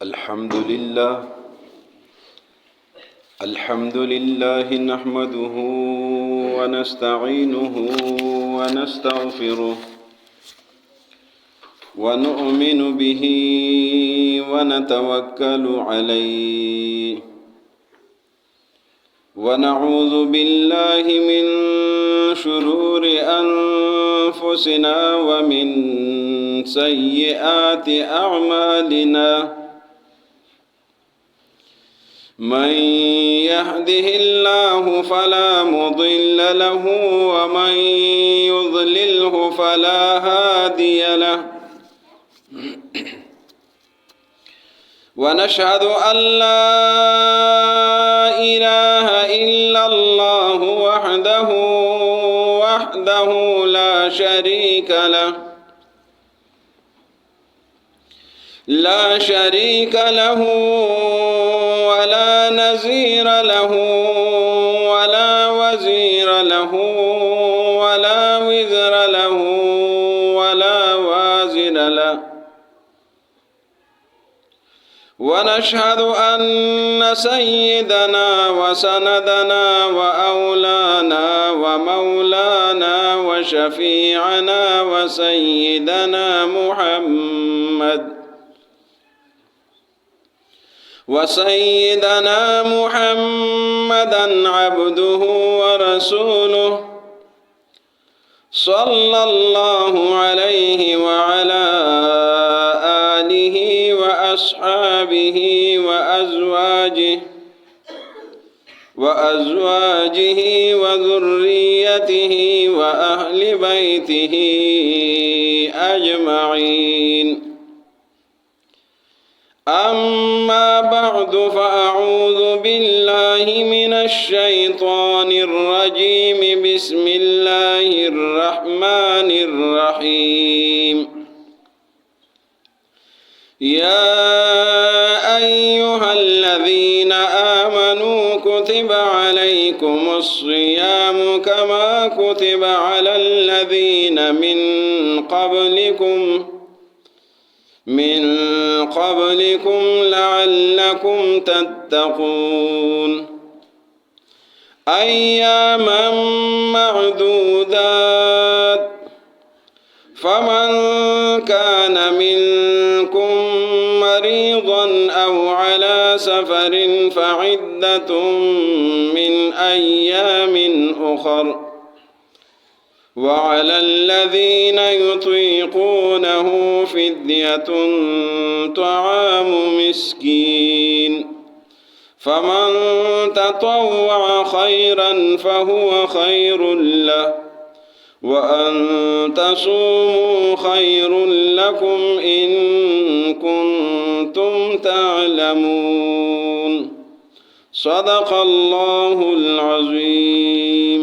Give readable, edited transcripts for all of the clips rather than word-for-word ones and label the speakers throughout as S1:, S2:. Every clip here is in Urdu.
S1: الحمد لله نحمده ونستعينه ونستغفره ونؤمن به ونتوكل عليه ونعوذ بالله من شرور أنفسنا ومن سيئات أعمالنا من يهده الله فلا مضل له ومن يضلله فلا هادي له ونشهد أن لا إله إلا الله وحده لا شريك له ولا نظير له ولا وزير له ولا وزر له ولا وازر له ونشهد أن سيدنا وسندنا وأولانا ومولانا وشفيعنا وسيدنا محمدا عبده ورسوله صلى الله عليه وعلى آله وأصحابه وأزواجه وذريته وأهل بيته أجمعين. أما بعد فأعوذ بالله من الشيطان الرجيم. بسم الله الرحمن الرحيم. يا أيها الذين آمنوا كتب عليكم الصيام كما كتب على الذين من قبلكم لعلكم تتقون. أياما معدودات فمن كان منكم مريضا أو على سفر فعدة من أيام أخر وعلى الذين يطيقونه فدية طعام مسكين فمن تطوع خيرا فهو خير له وأن تصوموا خير لكم إن كنتم تعلمون. صدق الله العظيم.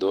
S1: 2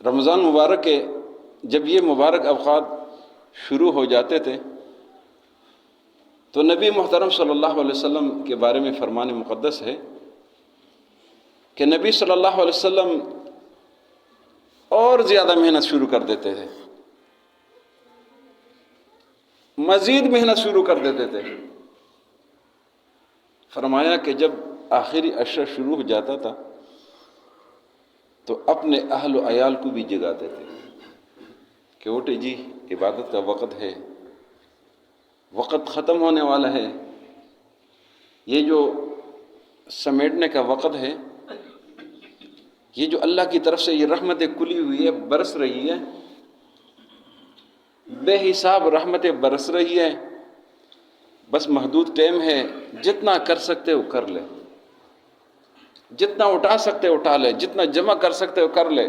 S1: رمضان مبارک کے جب یہ مبارک اوقات شروع ہو جاتے تھے تو نبی محترم صلی اللہ علیہ وسلم کے بارے میں فرمان مقدس ہے کہ نبی صلی اللہ علیہ وسلم اور زیادہ محنت شروع کر دیتے تھے، مزید محنت شروع کر دیتے تھے۔ فرمایا کہ جب آخری عشرہ شروع ہو جاتا تھا تو اپنے اہل و عیال کو بھی جگاتے تھے کہ اٹھے جی، عبادت کا وقت ہے، وقت ختم ہونے والا ہے، یہ جو سمیٹنے کا وقت ہے، یہ جو اللہ کی طرف سے یہ رحمت کلی ہوئی ہے، برس رہی ہے، بے حساب رحمتیں برس رہی ہے، بس محدود ٹائم ہے، جتنا کر سکتے ہو کر لے، جتنا اٹھا سکتے ہو اٹھا لے، جتنا جمع کر سکتے ہو کر لے،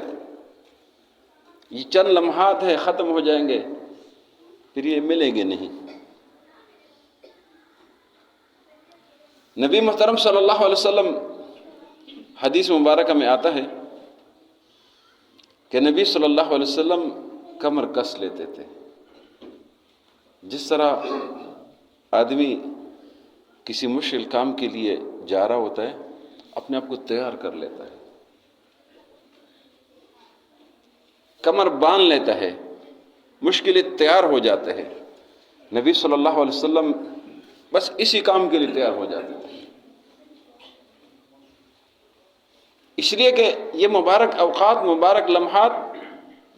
S1: یہ چند لمحات ہے، ختم ہو جائیں گے، پھر یہ ملیں گے نہیں۔ نبی محترم صلی اللہ علیہ وسلم حدیث مبارکہ میں آتا ہے کہ نبی صلی اللہ علیہ وسلم کمر کس لیتے تھے، جس طرح آدمی کسی مشکل کام کے لیے جا رہا ہوتا ہے اپنے آپ کو تیار کر لیتا ہے، کمر باندھ لیتا ہے، مشکلیں تیار ہو جاتے ہیں۔ نبی صلی اللہ علیہ وسلم بس اسی کام کے لیے تیار ہو جاتے تھے، اس لیے کہ یہ مبارک اوقات، مبارک لمحات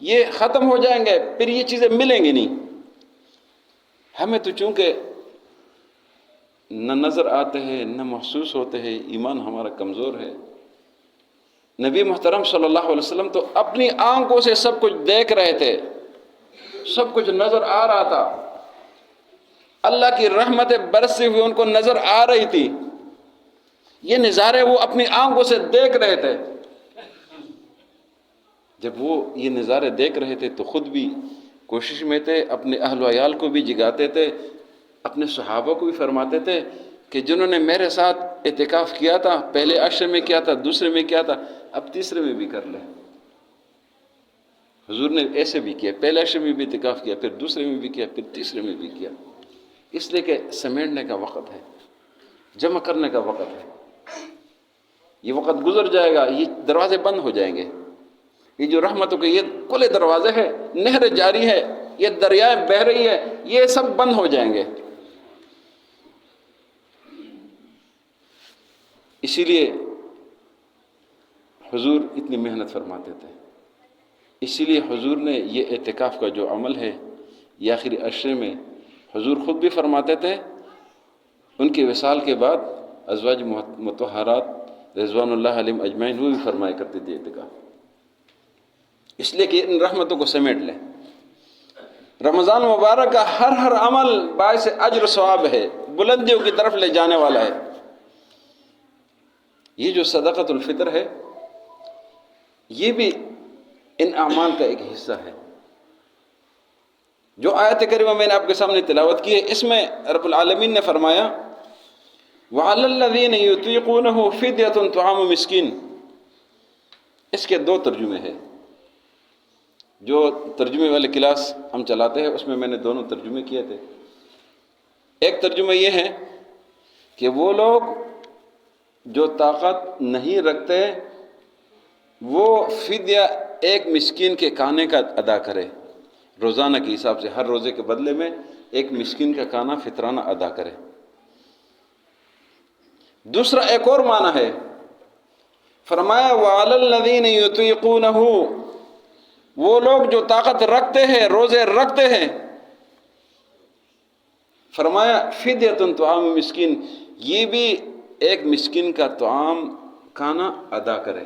S1: یہ ختم ہو جائیں گے، پھر یہ چیزیں ملیں گی نہیں۔ ہمیں تو چونکہ نہ نظر آتے ہیں نہ محسوس ہوتے ہیں، ایمان ہمارا کمزور ہے۔ نبی محترم صلی اللہ علیہ وسلم تو اپنی آنکھوں سے سب کچھ دیکھ رہے تھے، سب کچھ نظر آ رہا تھا، اللہ کی رحمتیں برستی ہوئی ان کو نظر آ رہی تھی، یہ نظارے وہ اپنی آنکھوں سے دیکھ رہے تھے۔ جب وہ یہ نظارے دیکھ رہے تھے تو خود بھی کوشش میں تھے، اپنے اہل و عیال کو بھی جگاتے تھے، اپنے صحابہ کو بھی فرماتے تھے کہ جنہوں نے میرے ساتھ اعتکاف کیا تھا، پہلے عشر میں کیا تھا، دوسرے میں کیا تھا، اب تیسرے میں بھی کر لیں۔ حضور نے ایسے بھی کیا، پہلے عشر میں بھی اعتکاف کیا، پھر دوسرے میں بھی کیا، پھر تیسرے میں بھی کیا، اس لیے کہ سمیٹنے کا وقت ہے، جمع کرنے کا وقت ہے۔ یہ وقت گزر جائے گا، یہ دروازے بند ہو جائیں گے، یہ جو رحمتوں کے یہ کھلے دروازے ہیں، نہر جاری ہے، یہ دریائے بہہ رہی ہے، یہ سب بند ہو جائیں گے۔ اسی لیے حضور اتنی محنت فرماتے تھے، اسی لیے حضور نے یہ اعتکاف کا جو عمل ہے یہ آخری عشرے میں حضور خود بھی فرماتے تھے، ان کے وصال کے بعد ازواج مطہرات رضوان اللہ علیہم اجمعین وہ بھی فرمایا کرتے تھے اعتکاف، اس لیے کہ ان رحمتوں کو سمیٹ لیں۔ رمضان مبارک کا ہر عمل باعث اجر و ثواب ہے، بلندیوں کی طرف لے جانے والا ہے۔ یہ جو صدقۃ الفطر ہے یہ بھی ان اعمال کا ایک حصہ ہے۔ جو آیت کریمہ میں نے آپ کے سامنے تلاوت کی ہے، اس میں رب العالمین نے فرمایا وَعَلَى الَّذِينَ يُطِيقُونَهُ فِدْيَةٌ طَعَامُ مِسْكِينٍ، اس کے دو ترجمے ہیں۔ جو ترجمے والے کلاس ہم چلاتے ہیں اس میں نے دونوں ترجمے کیے تھے۔ ایک ترجمہ یہ ہے کہ وہ لوگ جو طاقت نہیں رکھتے وہ فدیہ ایک مسکین کے کھانے کا ادا کرے، روزانہ کے حساب سے، ہر روزے کے بدلے میں ایک مسکین کا کھانا فطرانہ ادا کرے۔ دوسرا ایک اور معنی ہے، فرمایا وَعَلَى الَّذِينَ يُطِيقُونَهُ، وہ لوگ جو طاقت رکھتے ہیں، روزے رکھتے ہیں، فرمایا فدیۃ طعام مسکین، یہ بھی ایک مسکین کا طعام کھانا ادا کرے۔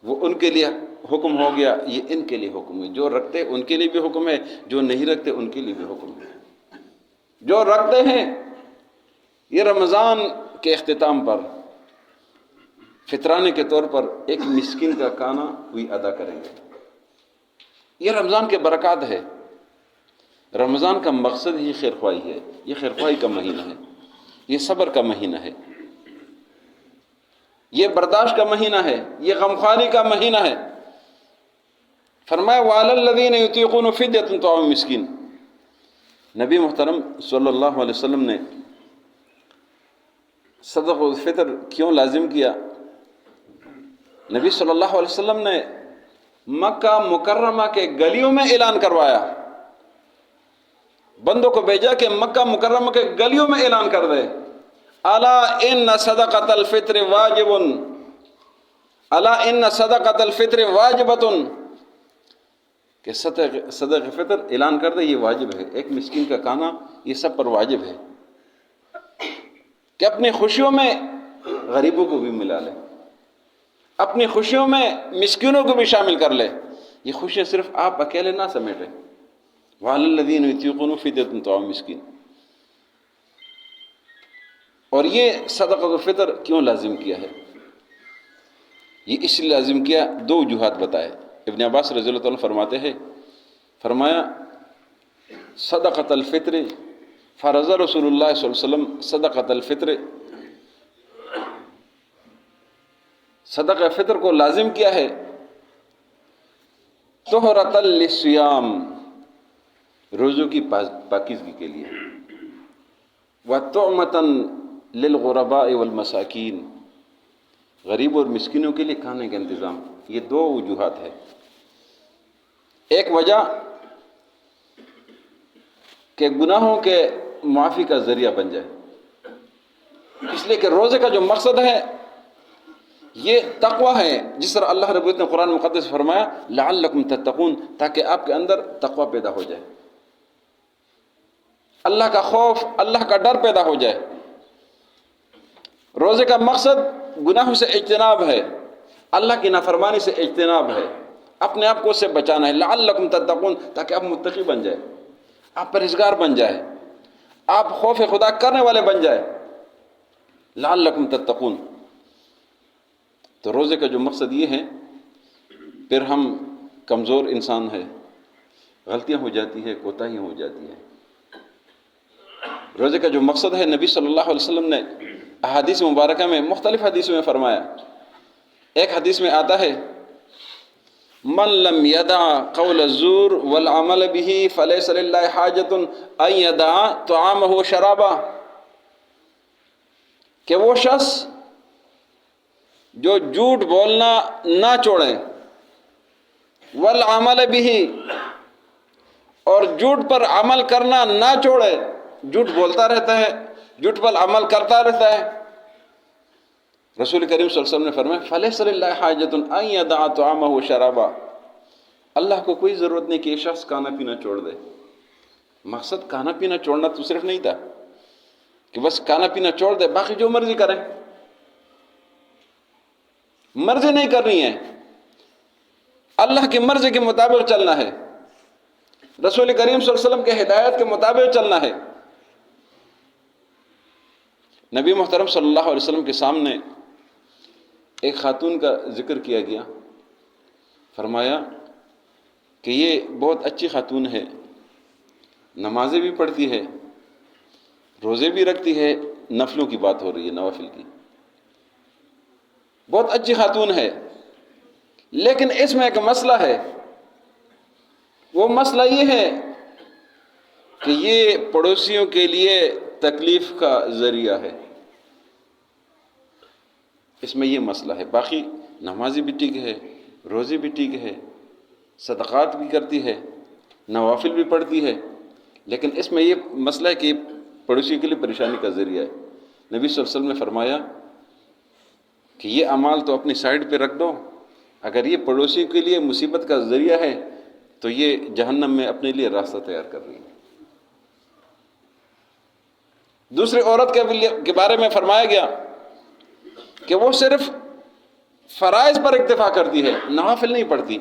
S1: وہ ان کے لیے حکم ہو گیا، یہ ان کے لیے حکم ہے، جو رکھتے ان کے لیے بھی حکم ہے، جو نہیں رکھتے ان کے لیے بھی حکم ہے۔ جو رکھتے ہیں یہ رمضان کے اختتام پر فطرانے کے طور پر ایک مسکین کا کھانا بھی ادا کریں گے۔ یہ رمضان کے برکات ہے۔ رمضان کا مقصد ہی خیرخواہی ہے، یہ خیرخواہی کا مہینہ ہے، یہ صبر کا مہینہ ہے، یہ برداشت کا مہینہ ہے، یہ غمخواری کا مہینہ ہے۔ فرمایا وَعَلَى الَّذِينَ يُطِيقُونَ فِدْيَةٌ طَعَامُ مِسْکِین. نبی محترم صلی اللہ علیہ وسلم نے صدقۃ الفطر کیوں لازم کیا؟ نبی صلی اللہ علیہ وسلم نے مکہ مکرمہ کے گلیوں میں اعلان کروایا، بندوں کو بھیجا کہ مکہ مکرمہ کے گلیوں میں اعلان کر دے، الا ان صدقۃ الفطر واجب، الا ان صدقۃ الفطر واجبۃ، کہ صدقہ فطر اعلان کر دے یہ واجب ہے، ایک مسکین کا کھانا یہ سب پر واجب ہے، کہ اپنی خوشیوں میں غریبوں کو بھی ملا لے، اپنی خوشیوں میں مسکینوں کو بھی شامل کر لے. یہ خوشیاں صرف آپ اکیلے نہ سمیٹیں. وَعَلَى الَّذِينَ يُطِيقُونَ فِدْيَةٌ طَعَامُ مِسْکِین. اور یہ صدقۃ الفطر کیوں لازم کیا ہے؟ یہ اس لیے لازم کیا، دو وجوہات بتائے. ابن عباس رضی اللہ عنہ فرماتے ہیں، فرمایا صدقۃ الفطر فرض رسول اللہ صلی اللہ علیہ وسلم صدقۃ الفطر، صدقہ فطر کو لازم کیا ہے طہرۃ للصیام، روزوں کی پاکیزگی کے لیے، وطعمۃ للغرباء والمساکین، غریب اور مسکینوں کے لیے کھانے کا انتظام. یہ دو وجوہات ہے. ایک وجہ کہ گناہوں کے معافی کا ذریعہ بن جائے، اس لیے کہ روزے کا جو مقصد ہے یہ تقوی ہے، جس طرح اللہ رب العزت نے قرآن مقدس فرمایا لعلکم تتقون، تاکہ آپ کے اندر تقوی پیدا ہو جائے، اللہ کا خوف، اللہ کا ڈر پیدا ہو جائے. روزے کا مقصد گناہوں سے اجتناب ہے، اللہ کی نافرمانی سے اجتناب ہے، اپنے آپ کو اس سے بچانا ہے. لعلکم تتقون، تاکہ آپ متقی بن جائے، آپ پرہیزگار بن جائے، آپ خوف خدا کرنے والے بن جائے. لعلکم تتقون. تو روزے کا جو مقصد یہ ہے، پھر ہم کمزور انسان ہے، غلطیاں ہو جاتی ہے، کوتاہیاں ہو جاتی ہے. روزے کا جو مقصد ہے نبی صلی اللہ علیہ وسلم نے احادیث مبارکہ میں مختلف حدیثوں میں فرمایا. ایک حدیث میں آتا ہے من لم يدع قول الزور والعمل به فليس لله حاجة ان يدع طعامه وشرابه، کہ وہ شخص جو جھوٹ بولنا نہ چھوڑے، والعمل به، اور جھوٹ پر عمل کرنا نہ چھوڑے، جھوٹ بولتا رہتا ہے، جھوٹ پر عمل کرتا رہتا ہے. رسول کریم صلی اللہ علیہ وسلم نے فرمایا فلیس للہ حاجۃ ان یدع طعامہ وشرابہ، اللہ کو کوئی ضرورت نہیں کہ یہ شخص کھانا پینا چھوڑ دے. مقصد کھانا پینا چھوڑنا تو صرف نہیں تھا کہ بس کھانا پینا چھوڑ دے، باقی جو مرضی کریں، مرضی نہیں کرنی ہے، اللہ کی مرضی کے مطابق چلنا ہے، رسول کریم صلی اللہ علیہ وسلم کے ہدایت کے مطابق چلنا ہے. نبی محترم صلی اللہ علیہ وسلم کے سامنے ایک خاتون کا ذکر کیا گیا، فرمایا کہ یہ بہت اچھی خاتون ہے، نمازیں بھی پڑھتی ہے، روزے بھی رکھتی ہے، نفلوں کی بات ہو رہی ہے، نوافل کی، بہت اچھی خاتون ہے، لیکن اس میں ایک مسئلہ ہے. وہ مسئلہ یہ ہے کہ یہ پڑوسیوں کے لیے تکلیف کا ذریعہ ہے. اس میں یہ مسئلہ ہے. باقی نمازی بھی ٹھیک ہے، روزے بھی ٹھیک ہے، صدقات بھی کرتی ہے، نوافل بھی پڑھتی ہے، لیکن اس میں یہ مسئلہ ہے کہ یہ پڑوسی کے لیے پریشانی کا ذریعہ ہے. نبی صلی اللہ علیہ وسلم نے فرمایا کہ یہ اعمال تو اپنی سائڈ پہ رکھ دو، اگر یہ پڑوسی کے لیے مصیبت کا ذریعہ ہے تو یہ جہنم میں اپنے لیے راستہ تیار کر رہی ہے. دوسری عورت کے بارے میں فرمایا گیا کہ وہ صرف فرائض پر اکتفا کرتی ہے، نوافل نہیں پڑھتی.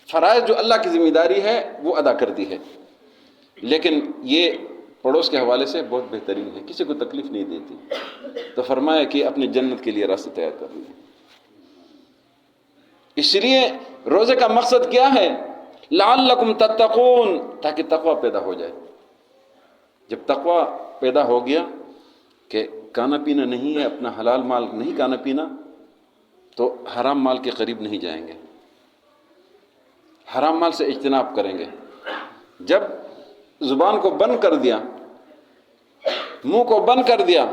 S1: فرائض جو اللہ کی ذمہ داری ہے وہ ادا کرتی ہے، لیکن یہ پڑوس کے حوالے سے بہت بہترین ہے، کسی کو تکلیف نہیں دیتی. تو فرمایا کہ اپنی جنت کے لیے راستہ تیار کر رہی ہے. اس لیے روزے کا مقصد کیا ہے؟ لعلکم تتقون، تاکہ تقوی پیدا ہو جائے. جب تقوی پیدا ہو گیا کہ کھانا پینا نہیں ہے، اپنا حلال مال نہیں کھانا پینا، تو حرام مال کے قریب نہیں جائیں گے. حرام مال سے اجتناب کریں گے. جب زبان کو بند کر دیا، منہ کو بند کر دیا،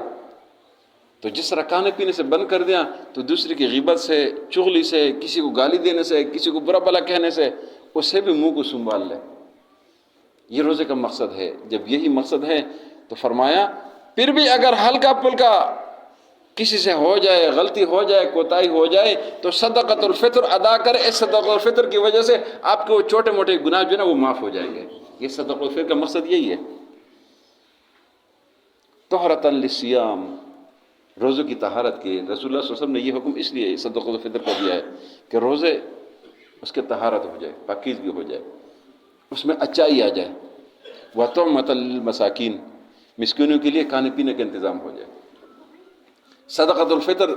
S1: تو جس طرح کھانے پینے سے بند کر دیا تو دوسرے کی غیبت سے، چغلی سے، کسی کو گالی دینے سے، کسی کو برا بھلا کہنے سے، اس سے بھی منہ کو سنبھال لے. یہ روزے کا مقصد ہے. جب یہی مقصد ہے تو فرمایا پھر بھی اگر ہلکا پھلکا کسی سے ہو جائے، غلطی ہو جائے، کوتاہی ہو جائے، تو صدقۃ الفطر ادا کرے. اس صدقۃ الفطر کی وجہ سے آپ کے وہ چھوٹے موٹے گناہ جو ہے نا وہ معاف ہو جائیں گے. یہ صدقۃ الفطر کا مقصد یہی ہے. طہرۃ للصیام، روزوں کی طہارت کی. رسول اللہ صلی اللہ علیہ وسلم نے یہ حکم اس لیے صدقۃ الفطر کا دیا ہے کہ روزے اس کے طہارت ہو جائے، پاکیزگی ہو جائے، اس میں اچائی آ جائے. وطعمۃ للمساکین، مسکینوں کے لیے کھانے پینے کا انتظام ہو جائے. صدقۃ الفطر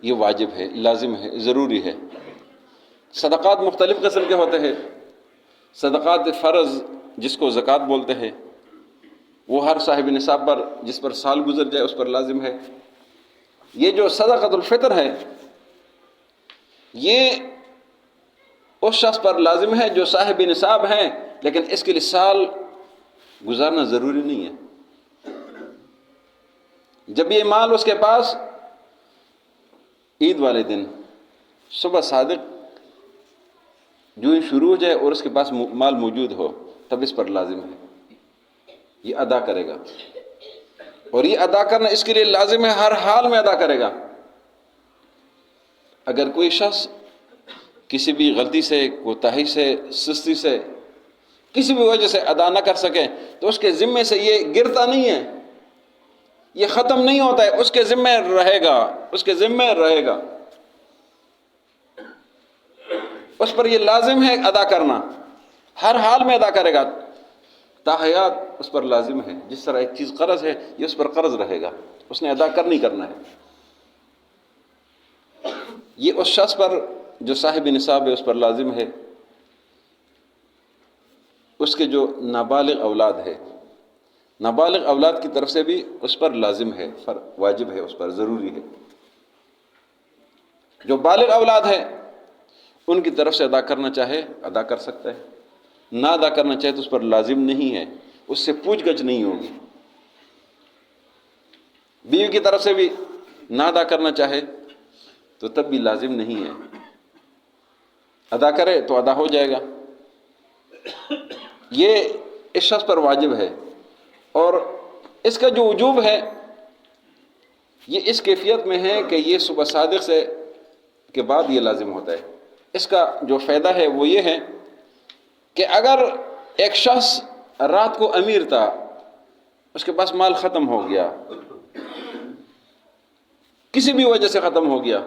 S1: یہ واجب ہے، لازم ہے، ضروری ہے. صدقات مختلف قسم کے ہوتے ہیں. صدقات فرض جس کو زکوٰۃ بولتے ہیں، وہ ہر صاحب نصاب پر، جس پر سال گزر جائے اس پر لازم ہے. یہ جو صدقۃ الفطر ہے یہ اس شخص پر لازم ہے جو صاحب نصاب ہیں، لیکن اس کے لیے سال گزارنا ضروری نہیں ہے. جب یہ مال اس کے پاس عید والے دن صبح صادق جو ہی شروع ہو جائے اور اس کے پاس مال موجود ہو، تب اس پر لازم ہے، یہ ادا کرے گا. اور یہ ادا کرنا اس کے لیے لازم ہے، ہر حال میں ادا کرے گا. اگر کوئی شخص کسی بھی غلطی سے، کوتاہی سے، سستی سے، کسی بھی وجہ سے ادا نہ کر سکے تو اس کے ذمے سے یہ گرتا نہیں ہے، یہ ختم نہیں ہوتا ہے، اس کے ذمے رہے گا، اس کے ذمے رہے گا. اس پر یہ لازم ہے ادا کرنا، ہر حال میں ادا کرے گا، تاحیات اس پر لازم ہے. جس طرح ایک چیز قرض ہے، یہ اس پر قرض رہے گا، اس نے ادا کرنا ہے. یہ اس شخص پر جو صاحب نصاب ہے اس پر لازم ہے. اس کے جو نابالغ اولاد ہے، نابالغ اولاد کی طرف سے بھی اس پر لازم ہے، واجب ہے، اس پر ضروری ہے. جو بالغ اولاد ہے ان کی طرف سے ادا کرنا چاہے ادا کر سکتا ہے، نہ ادا کرنا چاہے تو اس پر لازم نہیں ہے، اس سے پوچھ گچھ نہیں ہوگی. بیوی کی طرف سے بھی نہ ادا کرنا چاہے تو تب بھی لازم نہیں ہے، ادا کرے تو ادا ہو جائے گا. یہ اس شخص پر واجب ہے. اور اس کا جو وجوب ہے یہ اس کیفیت میں ہے کہ یہ صبح صادق سے کے بعد یہ لازم ہوتا ہے. اس کا جو فائدہ ہے وہ یہ ہے کہ اگر ایک شخص رات کو امیر تھا، اس کے پاس مال ختم ہو گیا، کسی بھی وجہ سے ختم ہو گیا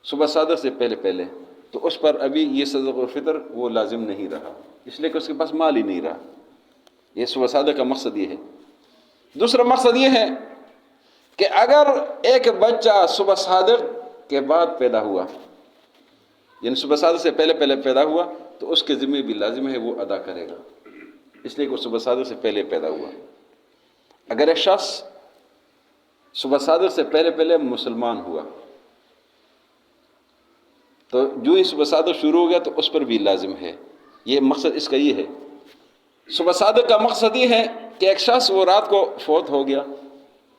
S1: صبح صادق سے پہلے، تو اس پر ابھی یہ صدقۃ الفطر وہ لازم نہیں رہا، اس لیے کہ اس کے پاس مال ہی نہیں رہا. یہ صبح صادق کا مقصد یہ ہے. دوسرا مقصد یہ ہے کہ اگر ایک بچہ صبح صادق کے بعد پیدا ہوا، یعنی صبح صادق سے پہلے پیدا ہوا، تو اس کے ذمہ بھی لازم ہے وہ ادا کرے گا، اس لیے کہ وہ صبح صادق سے پہلے پیدا ہوا. اگر ایک شخص صبح صادق سے پہلے مسلمان ہوا تو جو ہی صبح صادق شروع ہو گیا تو اس پر بھی لازم ہے. یہ مقصد اس کا یہ ہے. صبح صادق کا مقصد یہ ہے کہ ایک شخص وہ رات کو فوت ہو گیا،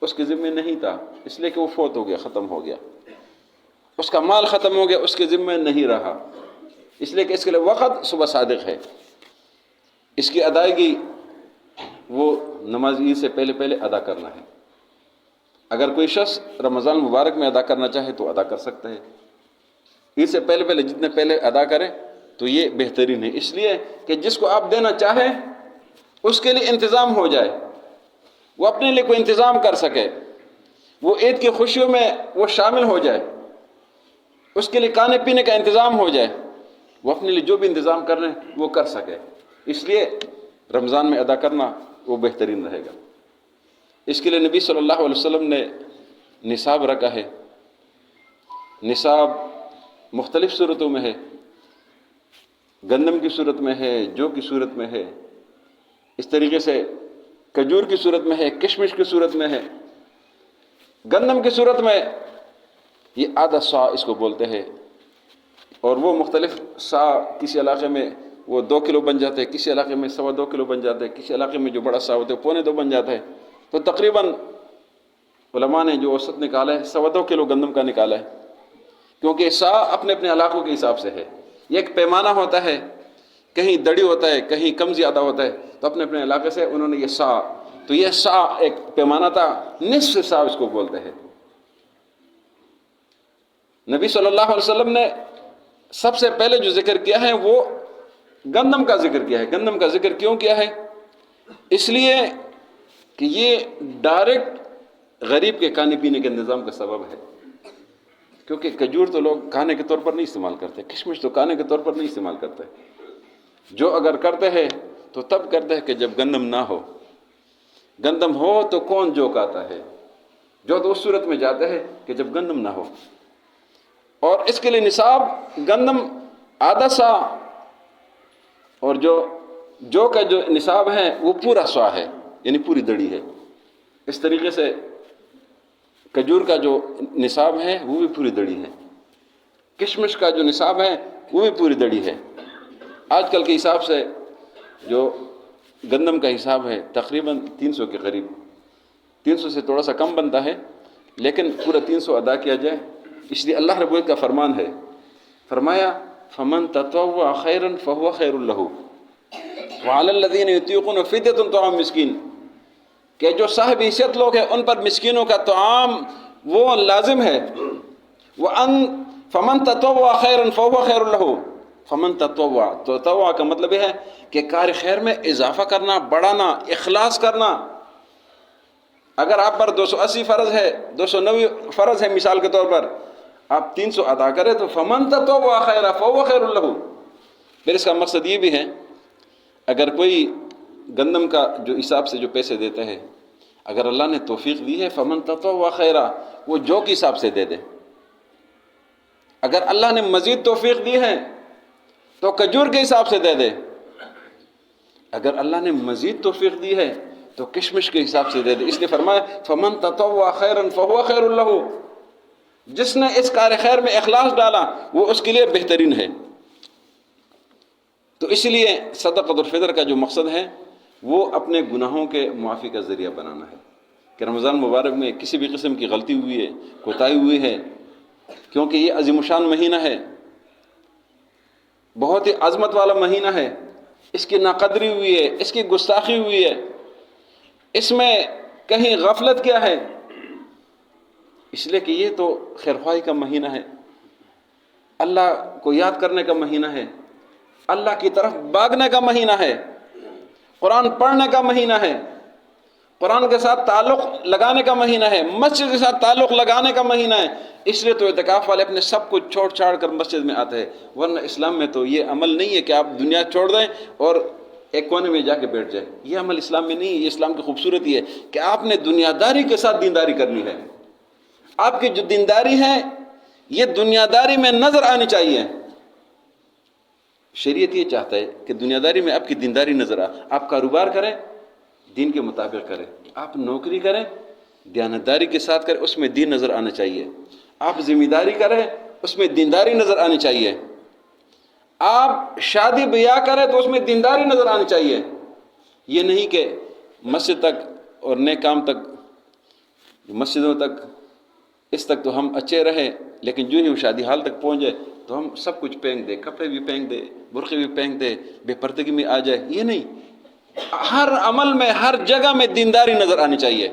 S1: اس کے ذمہ نہیں تھا، اس لیے کہ وہ فوت ہو گیا، ختم ہو گیا، اس کا مال ختم ہو گیا، اس کے ذمہ نہیں رہا، اس لیے کہ اس کے لیے وقت صبح صادق ہے. اس کی ادائیگی وہ نماز عید سے پہلے ادا کرنا ہے. اگر کوئی شخص رمضان مبارک میں ادا کرنا چاہے تو ادا کر سکتا ہے. عید سے پہلے جتنے پہلے ادا کرے تو یہ بہترین ہے، اس لیے کہ جس کو آپ دینا چاہیں اس کے لیے انتظام ہو جائے، وہ اپنے لیے کوئی انتظام کر سکے، وہ عید کی خوشیوں میں وہ شامل ہو جائے، اس کے لیے کھانے پینے کا انتظام ہو جائے، وہ اپنے لیے جو بھی انتظام کر رہے ہیں وہ کر سکے. اس لیے رمضان میں ادا کرنا وہ بہترین رہے گا. اس کے لیے نبی صلی اللہ علیہ وسلم نے نصاب رکھا ہے. نصاب مختلف صورتوں میں ہے، گندم کی صورت میں ہے، جو کی صورت میں ہے، اس طریقے سے کھجور کی صورت میں ہے، کشمش کی صورت میں ہے. گندم کی صورت میں یہ آدھا سا اس کو بولتے ہیں، اور وہ مختلف سا، کسی علاقے میں وہ 2 کلو بن جاتے ہیں، کسی علاقے میں 2.25 کلو بن جاتے ہیں، کسی علاقے میں جو بڑا سا ہوتا ہے 2.25 بن جاتا ہے. تو تقریباً علماء نے جو اوسط نکالا ہے 2.25 کلو گندم کا نکالا ہے، کیونکہ سا اپنے اپنے علاقوں کے حساب سے ہے. یہ ایک پیمانہ ہوتا ہے، کہیں دڑی ہوتا ہے، کہیں کم زیادہ ہوتا ہے، تو اپنے اپنے علاقے سے انہوں نے یہ سا، تو یہ سا ایک پیمانہ تھا، نصف سا اس کو بولتے ہیں. نبی صلی اللہ علیہ وسلم نے سب سے پہلے جو ذکر کیا ہے وہ گندم کا ذکر کیا ہے. گندم کا ذکر کیوں کیا ہے؟ اس لیے کہ یہ ڈائریکٹ غریب کے کھانے پینے کے نظام کا سبب ہے. کیونکہ کھجور تو لوگ کھانے کے طور پر نہیں استعمال کرتے، کشمش تو کھانے کے طور پر نہیں استعمال کرتے. جو اگر کرتے ہیں تو تب کرتے ہیں کہ جب گندم نہ ہو. گندم ہو تو کون جو کھاتا ہے؟ جو تو اس صورت میں جاتا ہے کہ جب گندم نہ ہو. اور اس کے لیے نصاب گندم آدھا سا، اور جو کا جو نصاب ہے وہ پورا سا ہے، یعنی پوری دڑی ہے. اس طریقے سے کھجور کا جو نصاب ہے وہ بھی پوری دڑی ہے. کشمش کا جو نصاب ہے وہ بھی پوری دڑی ہے. آج کل کے حساب سے جو گندم کا حساب ہے تقریباً 300 کے قریب، 300 سے تھوڑا سا کم بنتا ہے، لیکن پورا 300 ادا کیا جائے. اس لیے اللہ رب العزت کا فرمان ہے، فرمایا فمن تطوع خیرا فهو خیر له وعلی الذین یطیقون فدیۃ طعام مسکین، کہ جو صاحب حیثیت لوگ ہیں ان پر مسکینوں کا طعام وہ لازم ہے. وان فمن تطوع خیرا فهو خیر له، فمن تطوع کا مطلب یہ ہے کہ کار خیر میں اضافہ کرنا، بڑھانا، اخلاص کرنا. اگر آپ پر 280 فرض ہے، 290 فرض ہے مثال کے طور پر، آپ 300 ادا کریں تو فمن تطوع خیرا فهو خیر له. پھر اس کا مقصد یہ بھی ہے اگر کوئی گندم کا جو حساب سے جو پیسے دیتا ہے، اگر اللہ نے توفیق دی ہے فمن تطوع خیرا، وہ جو کے حساب سے دے دے. اگر اللہ نے مزید توفیق دی ہے تو کھجور کے حساب سے دے دے. اگر اللہ نے مزید توفیق دی ہے تو کشمش کے حساب سے دے دے. اس لیے فرمایا فمن تطوع خیرا فهو خیر له، جس نے اس کار خیر میں اخلاص ڈالا وہ اس کے لیے بہترین ہے. تو اس لیے صدقۃ الفطر کا جو مقصد ہے وہ اپنے گناہوں کے معافی کا ذریعہ بنانا ہے. کہ رمضان مبارک میں کسی بھی قسم کی غلطی ہوئی ہے، کوتاہی ہوئی ہے، کیونکہ یہ عظیم الشان مہینہ ہے، بہت ہی عظمت والا مہینہ ہے، اس کی ناقدری ہوئی ہے، اس کی گستاخی ہوئی ہے، اس میں کہیں غفلت کیا ہے، اس لیے کہ یہ تو خیرخواہی کا مہینہ ہے، اللہ کو یاد کرنے کا مہینہ ہے، اللہ کی طرف بھاگنے کا مہینہ ہے، قرآن پڑھنے کا مہینہ ہے، قرآن کے ساتھ تعلق لگانے کا مہینہ ہے، مسجد کے ساتھ تعلق لگانے کا مہینہ ہے. اس لیے تو اعتکاف والے اپنے سب کچھ چھوڑ چھاڑ کر مسجد میں آتے ہیں. ورنہ اسلام میں تو یہ عمل نہیں ہے کہ آپ دنیا چھوڑ دیں اور ایک کونے میں جا کے بیٹھ جائیں. یہ عمل اسلام میں نہیں ہے. یہ اسلام کی خوبصورتی ہے کہ آپ نے دنیا داری کے ساتھ دینداری کرنی ہے. آپ کی جو دینداری ہے یہ دنیا داری میں نظر آنی چاہیے. شریعت یہ چاہتا ہے کہ دنیا داری میں آپ کی دینداری نظر آپ کاروبار کریں دین کے مطابق کریں، آپ نوکری کریں دیانتداری کے ساتھ کریں، اس میں دین نظر آنا چاہیے. آپ ذمہ داری کریں اس میں دینداری نظر آنی چاہیے. آپ شادی بیاہ کریں تو اس میں دینداری نظر آنی چاہیے. یہ نہیں کہ مسجد تک اور نیک کام تک، مسجدوں تک، اس تک تو ہم اچھے رہیں، لیکن جو ہی ہم شادی حال تک پہنچ جائے تو ہم سب کچھ پھینک دیں، کپڑے بھی پھینک دیں، برقعے بھی پھینک دیں، بے پردگی میں آ جائے. یہ نہیں، ہر عمل میں ہر جگہ میں دینداری نظر آنی چاہیے.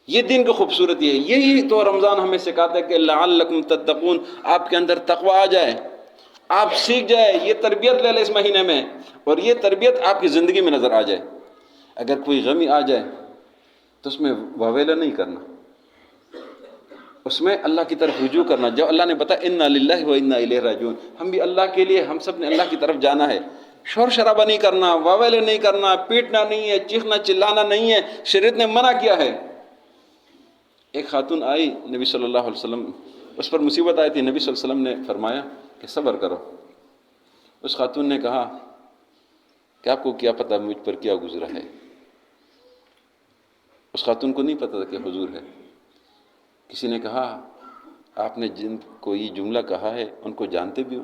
S1: یہ دین کی خوبصورتی ہے. یہی تو رمضان ہمیں سکھاتا ہے کہ لعلکم تتقون، آپ کے اندر تقوی آ جائے، آپ سیکھ جائے، یہ تربیت لے لیں اس مہینے میں، اور یہ تربیت آپ کی زندگی میں نظر آ جائے. اگر کوئی غمی آ جائے تو اس میں واویلا نہیں کرنا، اس میں اللہ کی طرف رجوع کرنا. جو اللہ نے بتایا انا للہ و انا الیہ راجعون، ہم بھی اللہ کے لیے، ہم سب نے اللہ کی طرف جانا ہے. شور شرابہ نہیں کرنا، واویلے نہیں کرنا، پیٹنا نہیں ہے، چیخنا چلانا نہیں ہے. شریعت نے منع کیا ہے. ایک خاتون آئی نبی صلی اللہ علیہ وسلم، اس پر مصیبت آئی تھی. نبی صلی اللہ علیہ وسلم نے فرمایا کہ صبر کرو. اس خاتون نے کہا کہ آپ کو کیا پتہ مجھ پر کیا گزرا ہے. اس خاتون کو نہیں پتہ تھا کہ حضور ہے. کسی نے کہا آپ نے جن کو یہ جملہ کہا ہے ان کو جانتے بھی ہو؟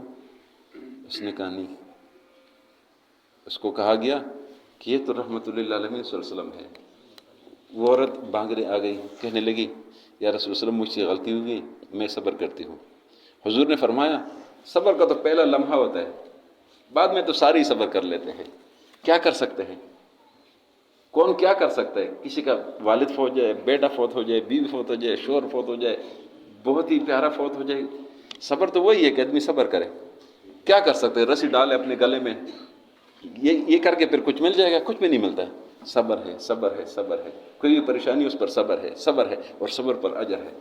S1: اس نے کہا نہیں۔ اس کو کہا گیا کہ یہ تو رحمت للعالمین صلی اللہ علیہ وسلم ہے۔ وہ عورت بھاگنے آ گئی، کہنے لگی یا رسول اللہ وسلم، مجھ سے غلطی ہو گئی، میں صبر کرتی ہوں۔ حضور نے فرمایا صبر کا تو پہلا لمحہ ہوتا ہے، بعد میں تو ساری صبر کر لیتے ہیں۔ کیا کر سکتے ہیں؟ کون کیا کر سکتا ہے؟ کسی کا والد فوت ہو جائے، بیٹا فوت ہو جائے، بیوی فوت ہو جائے، شوہر فوت ہو جائے، بہت ہی پیارا فوت ہو جائے، صبر تو وہی ہے کہ آدمی صبر کرے۔ کیا کر سکتے ہیں؟ رسی ڈالے اپنے گلے میں، یہ کر کے پھر کچھ مل جائے گا؟ کچھ بھی نہیں ملتا ہے۔ صبر ہے، صبر ہے، صبر ہے، کوئی بھی پریشانی اس پر صبر ہے، صبر ہے، اور صبر پر اجر ہے۔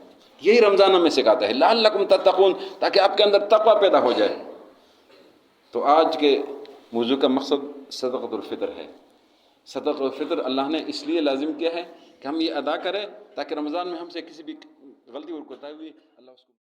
S1: یہی رمضان ہمیں سکھاتا ہے، لعلکم تتقون، تاکہ آپ کے اندر تقوی پیدا ہو جائے۔ تو آج کے موضوع کا مقصد صدقۃ الفطر ہے۔ صدقۃ الفطر اللہ نے اس لیے لازم کیا ہے کہ ہم یہ ادا کریں تاکہ رمضان میں ہم سے کسی بھی غلطی اور کوتاہی ہوئی اللہ اس کو